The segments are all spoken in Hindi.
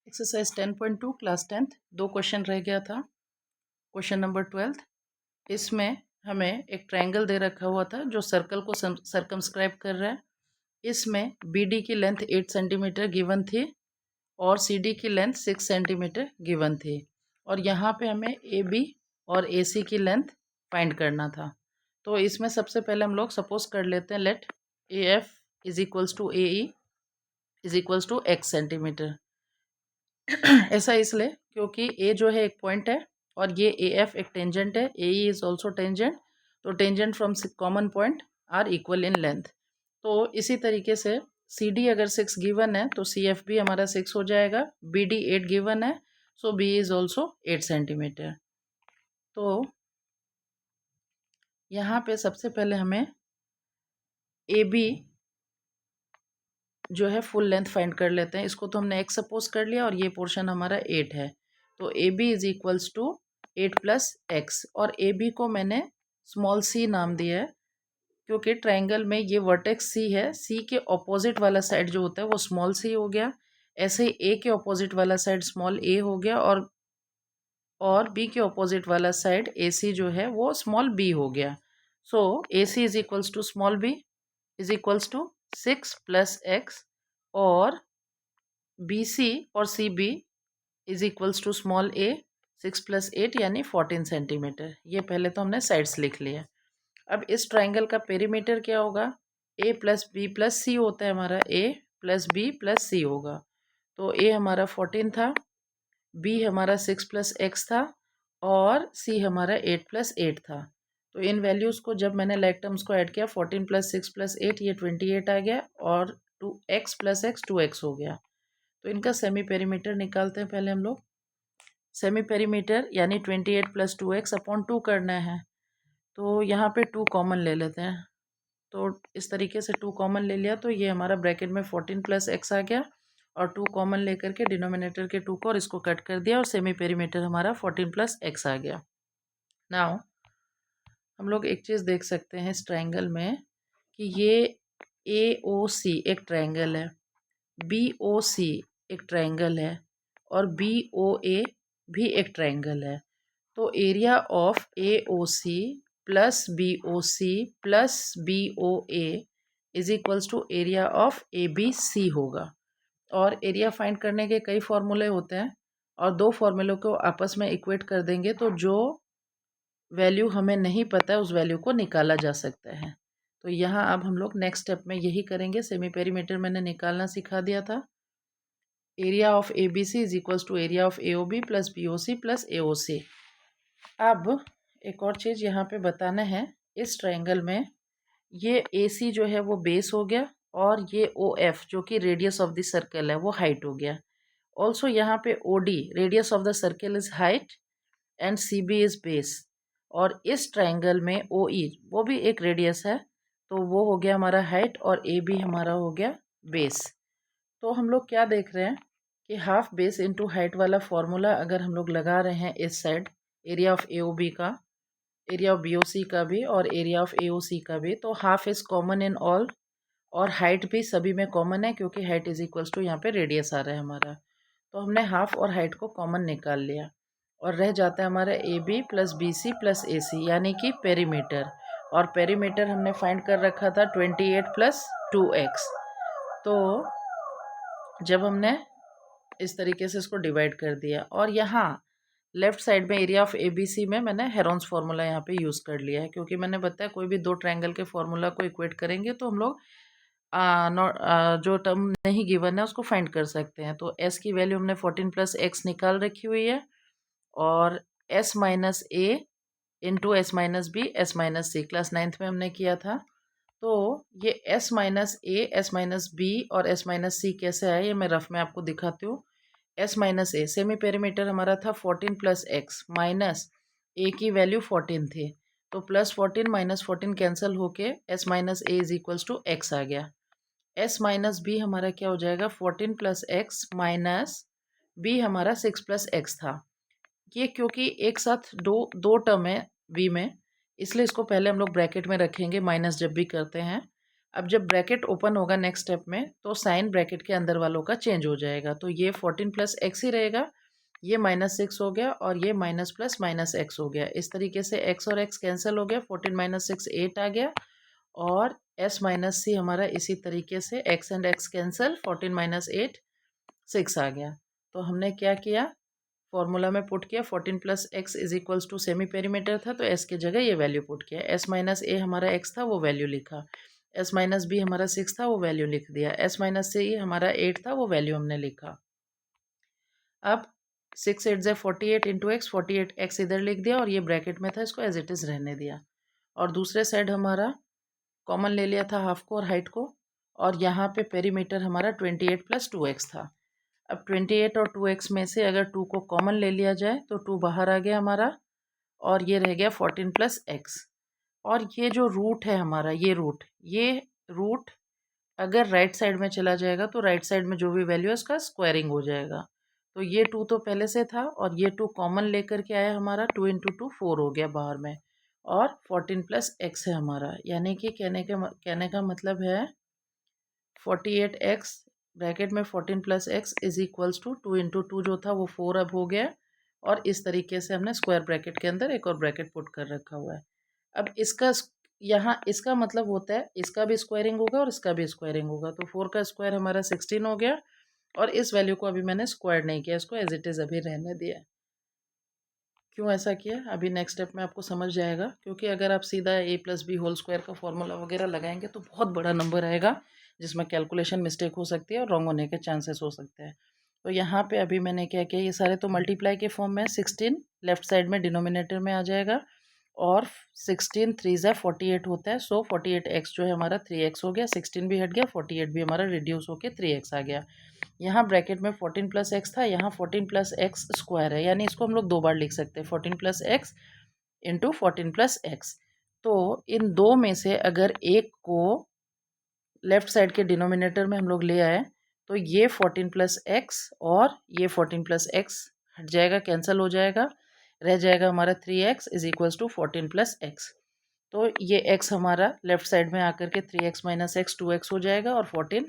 एक्सरसाइज 10.2 क्लास 10th 2 क्वेश्चन रह गया था। क्वेश्चन नंबर 12, इसमें हमें एक ट्रायंगल दे रखा हुआ था जो सर्कल को सर्कमस्क्राइब कर रहा है। इसमें BD की लेंथ 8 सेंटीमीटर गिवन थी और CD की लेंथ 6 सेंटीमीटर गिवन थी और यहाँ पे हमें AB और AC की लेंथ फाइंड करना था। तो इसमें सबसे पहले हम लोग सपोज कर लेते हैं let AF is equals to AE is equals to X centimetre. ऐसा इसलिए क्योंकि ए जो है एक पॉइंट है और ये ए एफ एक टेंजेंट है, A E is also tangent. तो tangent from common point are equal in length. तो इसी तरीके से सी डी अगर 6 गिवन है तो सी एफ भी हमारा 6 हो जाएगा। बी डी 8 गिवन है सो बी इज ऑल्सो 8 सेंटीमीटर। तो यहाँ पे सबसे पहले हमें ए बी जो है फुल लेंथ फाइंड कर लेते हैं। इसको तो हमने एक्स सपोज कर लिया और ये पोर्शन हमारा 8 है। तो A B is equals to 8 plus X और ए बी को मैंने स्मॉल सी नाम दिया है क्योंकि ट्रायंगल में ये वर्टेक्स सी है। सी के ऑपोजिट वाला साइड जो होता है वो स्मॉल सी हो गया, ऐसे ही ए के ऑपोजिट वाला साइड स्मॉल ए हो गया और बी के ऑपोजिट वाला साइड ए सी जो है वो स्मॉल बी हो गया। So A C is equals to small B is equals to 6 plus X और बी सी और C B is equals to small A 6 plus 8 यानी 14 सेंटीमीटर। ये पहले तो हमने साइड्स लिख लिया। अब इस ट्राइंगल का पेरीमीटर क्या होगा? ए प्लस बी प्लस सी होता है हमारा, ए प्लस बी प्लस सी होगा। तो ए हमारा 14 था, बी हमारा 6 प्लस एक्स था और सी हमारा 8 प्लस 8 था। तो इन वैल्यूज़ को जब मैंने लाइक टर्म्स को ऐड किया 14 प्लस 6 प्लस 8 ये 28 आ गया और 2x प्लस एक्स 2x हो गया। तो इनका सेमी पेरीमीटर निकालते हैं पहले हम लोग। सेमी पेरीमीटर यानी 28 प्लस 2x अपॉन 2 करना है। तो यहाँ पे 2 कॉमन ले लेते हैं। तो इस तरीके से 2 कॉमन ले लिया तो ये हमारा ब्रैकेट में 14 प्लस एक्स आ गया और 2 कॉमन लेकर के डिनोमिनेटर के 2 को और इसको कट कर दिया और सेमी पेरीमीटर हमारा 14 प्लस एक्स आ गया। नाउ हम लोग एक चीज़ देख सकते हैं इस ट्रायंगल में कि ये ए ओ सी एक ट्रायंगल है, बी ओ सी एक ट्रायंगल है और बी ओ ए भी एक ट्रायंगल है। तो area of A O C plus B O C plus B O A is equals to area of A B C होगा। और एरिया फाइंड करने के कई फॉर्मूले होते हैं और दो फॉर्मूलों को आपस में इक्वेट कर देंगे तो जो वैल्यू हमें नहीं पता है उस वैल्यू को निकाला जा सकता है। तो यहाँ अब हम लोग नेक्स्ट स्टेप में यही करेंगे। सेमी पेरीमीटर मैंने निकालना सिखा दिया था। Area of A B C is equals to area of A O B plus B O C plus A O C. अब एक और चीज़ यहाँ पे बताना है, इस ट्रायंगल में ये ए सी जो है वो बेस हो गया और ये ओ एफ जो कि रेडियस ऑफ द सर्कल है वो हाइट हो गया। ऑल्सो यहाँ पे O D radius of the circle is height and C B is base और इस ट्रायंगल में ओ ई वो भी एक रेडियस है तो वो हो गया हमारा हाइट और ए बी हमारा हो गया बेस। तो हम लोग क्या देख रहे हैं कि हाफ बेस इंटू हाइट वाला फॉर्मूला अगर हम लोग लगा रहे हैं इस side area of A O B का, area of B O C का भी और area of A O C का भी, तो half is common in all और हाइट भी सभी में कॉमन है क्योंकि हाइट इज इक्वल्स टू यहाँ पे रेडियस आ रहा है हमारा। तो हमने हाफ और हाइट को कॉमन निकाल लिया और रह जाता है हमारा A B plus B C plus A C यानी कि पेरीमीटर। और पेरीमीटर हमने फाइंड कर रखा था 28 प्लस 2x। तो जब हमने इस तरीके से इसको डिवाइड कर दिया और यहाँ लेफ्ट साइड में area of A B C में मैंने हेरोन्स फार्मूला यहाँ पे यूज़ कर लिया है क्योंकि मैंने बताया कोई भी दो ट्रायंगल के फार्मूला को इक्वेट करेंगे तो हम लोग जो टर्म नहीं गिवन है उसको फाइंड कर सकते हैं। तो s की वैल्यू हमने 14 प्लस एक्स निकाल रखी हुई है और s minus A into S minus B S minus C class 9th में हमने किया था। तो ये s minus A S minus B और s माइनस सी कैसे आए ये मैं रफ में आपको दिखाती हूँ। s minus a semi perimeter हमारा था 14 प्लस एक्स माइनस ए की वैल्यू 14 थी तो प्लस 14 माइनस 14 कैंसिल होके s minus A is equals to X आ गया। s माइनस बी हमारा क्या हो जाएगा 14 प्लस एक्स माइनस बी हमारा 6 प्लस एक्स था। ये क्योंकि एक साथ दो टर्म है बी में इसलिए इसको पहले हम लोग ब्रैकेट में रखेंगे माइनस जब भी करते हैं। अब जब ब्रैकेट ओपन होगा नेक्स्ट स्टेप में तो साइन ब्रैकेट के अंदर वालों का चेंज हो जाएगा। तो ये 14 प्लस एक्स ही रहेगा, ये -6 हो गया और ये माइनस प्लस माइनस एक्स हो गया। इस तरीके से एक्स और एक्स कैंसिल हो गया, 14 माइनस 6 8 आ गया और एस माइनस सी हमारा इसी तरीके से x and x cancel, 14 minus 8 6 आ गया। तो हमने क्या किया, फॉर्मूला में पुट किया 14 plus X is equals to semi perimeter था तो एस की जगह ये वैल्यू पुट किया। एस माइनस ए हमारा एक्स था वो वैल्यू लिखा, एस माइनस बी हमारा 6 था वो वैल्यू लिख दिया, एस माइनस सी हमारा 8 था वो वैल्यू हमने लिखा। अब 6 8 48 इंटू एक्स, 48 एक्स इधर लिख दिया और ये ब्रैकेट में था, इसको एज इट इज़ रहने दिया। और दूसरे साइड हमारा कॉमन ले लिया था हाफ को और हाइट को, और यहाँ पे पेरीमीटर हमारा 28 प्लस 2x था। अब 28 और 2x में से अगर 2 को कॉमन ले लिया जाए तो 2 बाहर आ गया हमारा और ये रह गया 14 प्लस एक्स। और ये जो रूट है हमारा, ये रूट अगर राइट साइड में चला जाएगा तो राइट साइड में जो भी वैल्यू है उसका स्क्वायरिंग हो जाएगा। तो ये 2 तो पहले से था और ये 2 कॉमन लेकर के आया हमारा, 2 इंटू 2 4 हो गया बाहर में, और 14 प्लस एक्स है हमारा। यानी कि कहने का मतलब है 48x ब्रैकेट में 14 plus X is equals to 2 into 2 जो था वो 4 अब हो गया, और इस तरीके से हमने स्क्वायर ब्रैकेट के अंदर एक और ब्रैकेट पुट कर रखा हुआ है। अब इसका यहाँ इसका मतलब होता है इसका भी स्क्वायरिंग होगा और इसका भी स्क्वायरिंग होगा। तो 4 का स्क्वायर हमारा 16 हो गया और इस वैल्यू को अभी मैंने स्क्वायर नहीं किया, इसको एज इट इज़ अभी रहने दिया। क्यों ऐसा किया अभी नेक्स्ट स्टेप में आपको समझ जाएगा, क्योंकि अगर आप सीधा a plus B whole square का फॉर्मूला वगैरह लगाएंगे तो बहुत बड़ा नंबर आएगा जिसमें कैलकुलेशन मिस्टेक हो सकती है और रॉन्ग होने के चांसेस हो सकते हैं। तो यहाँ पे अभी मैंने क्या किया, ये सारे तो मल्टीप्लाई के फॉर्म में, 16 लेफ्ट साइड में डिनोमिनेटर में आ जाएगा और 16 3 ज़ा 48 होता है। सो 48x जो है हमारा 3x हो गया, 16 भी हट गया, 48 भी हमारा रिड्यूस होकर 3x आ गया। यहाँ ब्रैकेट में 14 प्लस एक्स था, यहाँ 14 प्लस एक्स स्क्वायर है, यानी इसको हम लोग दो बार लिख सकते हैं, 14 plus x into 14 plus X. तो इन दो में से अगर एक को लेफ्ट साइड के डिनोमिनेटर में हम लोग ले आए तो ये 14 प्लस एक्स और ये 14 प्लस एक्स हट जाएगा, कैंसिल हो जाएगा, रह जाएगा हमारा 3x is equals to 14 plus X. तो ये x हमारा लेफ्ट साइड में आकर के 3x माइनस एक्स 2x हो जाएगा और 14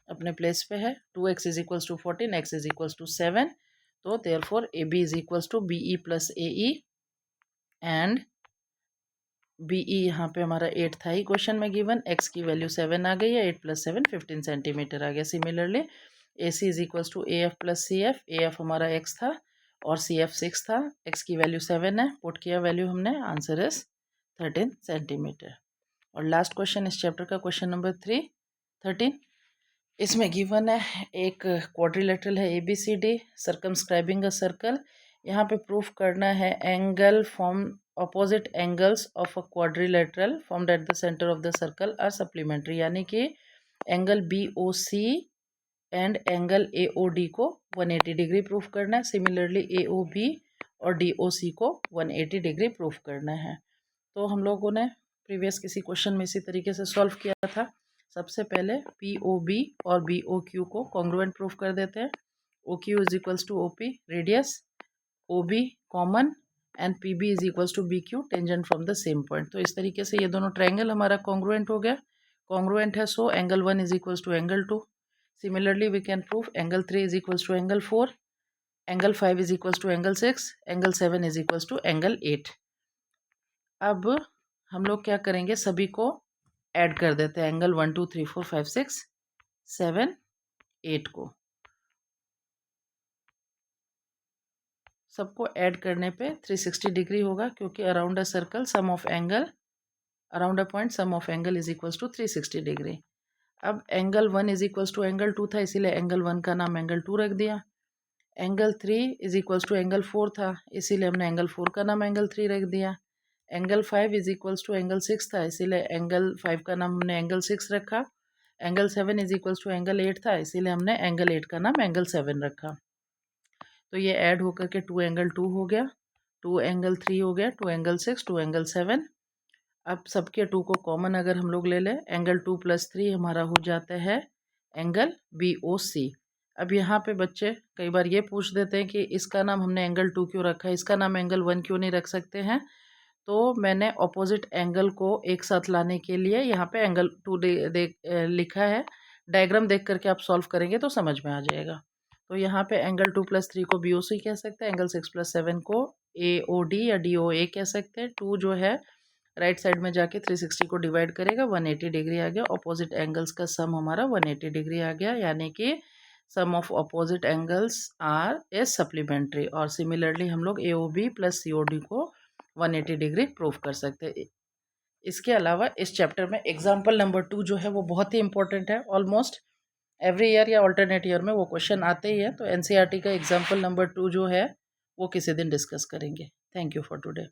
अपने प्लेस पे है। 2x is equals to 14, x is equals to 7। तो therefore A B is equals to B E plus A E, and B E यहाँ पे हमारा 8 था ही क्वेश्चन में गिवन, x की वैल्यू 7 आ गई है, 8 प्लस 7 15 सेंटीमीटर आ गया। Similarly A C is equals to A F plus C F, A F हमारा x था और सी एफ 6 था, x की वैल्यू 7 है, पुट किया वैल्यू हमने, आंसर इज 13 सेंटीमीटर। और लास्ट क्वेश्चन इस चैप्टर का क्वेश्चन नंबर 13। इसमें गिवन है एक क्वाड्रिलेटरल है ABCD सर्कमस्क्राइबिंग अ सर्कल। यहाँ पे प्रूफ करना है angle form opposite angles of a quadrilateral formed at the centre of the circle are supplementary, यानी कि angle BOC and angle AOD को 180 डिग्री प्रूफ करना है। सिमिलरली AOB और DOC को 180 डिग्री प्रूफ करना है। तो हम लोगों ने प्रीवियस किसी क्वेश्चन में इसी तरीके से सॉल्व किया था। सबसे पहले POB और BOQ को कॉन्ग्रुएंट प्रूफ कर देते हैं। OQ is equals to OP radius, OB common, and PB is equals to BQ tangent from the same point. तो इस तरीके से ये दोनों ट्रायंगल हमारा कॉन्ग्रुएंट हो गया। कॉन्ग्रुएंट है so angle 1 is equals to angle 2। Similarly we can proof angle 3 is equals to angle 4, angle 5 is equals to angle 6, angle 7 is equals to angle 8। अब हम लोग क्या करेंगे, सभी को ऐड कर देते हैं, एंगल 1 2 3 4 5 6 7 8 को सबको ऐड करने पे 360 डिग्री होगा, क्योंकि around a circle sum of angle around a point sum of angle is equals to 360 degree. अब angle 1 is equals to angle 2 था, इसीलिए एंगल 1 का नाम एंगल 2 रख दिया। Angle 3 is equals to angle 4 था, इसीलिए हमने एंगल 4 का नाम एंगल 3 रख दिया। Angle 5 is equals to angle 6 था, इसीलिए एंगल 5 का नाम हमने एंगल 6 रखा। Angle 7 is equals to angle 8 था, इसीलिए हमने एंगल 8 का नाम एंगल 7 रखा। तो ये ऐड होकर के 2 एंगल 2 हो गया, 2 एंगल 3 हो गया, 2 एंगल 6, 2 एंगल 7। अब सबके 2 को कॉमन अगर हम लोग ले लें, एंगल 2 प्लस 3 हमारा हो जाता है एंगल BOC। अब यहाँ पे बच्चे कई बार ये पूछ देते हैं कि इसका नाम हमने एंगल 2 क्यों रखा है, इसका नाम एंगल 1 क्यों नहीं रख सकते हैं। तो मैंने ऑपोजिट एंगल को एक साथ लाने के लिए यहाँ पे एंगल 2 लिखा है। डायग्राम देख करके आप सॉल्व करेंगे तो समझ में आ जाएगा। तो यहाँ पे एंगल 2+3 को BOC कह सकते हैं, एंगल 6+7 को AOD या DOA कह सकते हैं। 2 जो है राइट साइड में जाके 360 को डिवाइड करेगा, 180 डिग्री आ गया। ऑपोजिट एंगल्स का सम हमारा 180 डिग्री आ गया, यानी कि sum of opposite angles are a supplementary. और सिमिलरली हम लोग AOB प्लस COD को 180 डिग्री प्रूव कर सकते हैं। इसके अलावा इस चैप्टर में एग्जाम्पल नंबर 2 जो है वो बहुत ही इंपॉर्टेंट है। ऑलमोस्ट एवरी ईयर या ऑल्टरनेट ईयर में वो क्वेश्चन आते ही है। तो NCERT का एग्जाम्पल नंबर 2 जो है वो किसी दिन डिस्कस करेंगे। Thank you for today.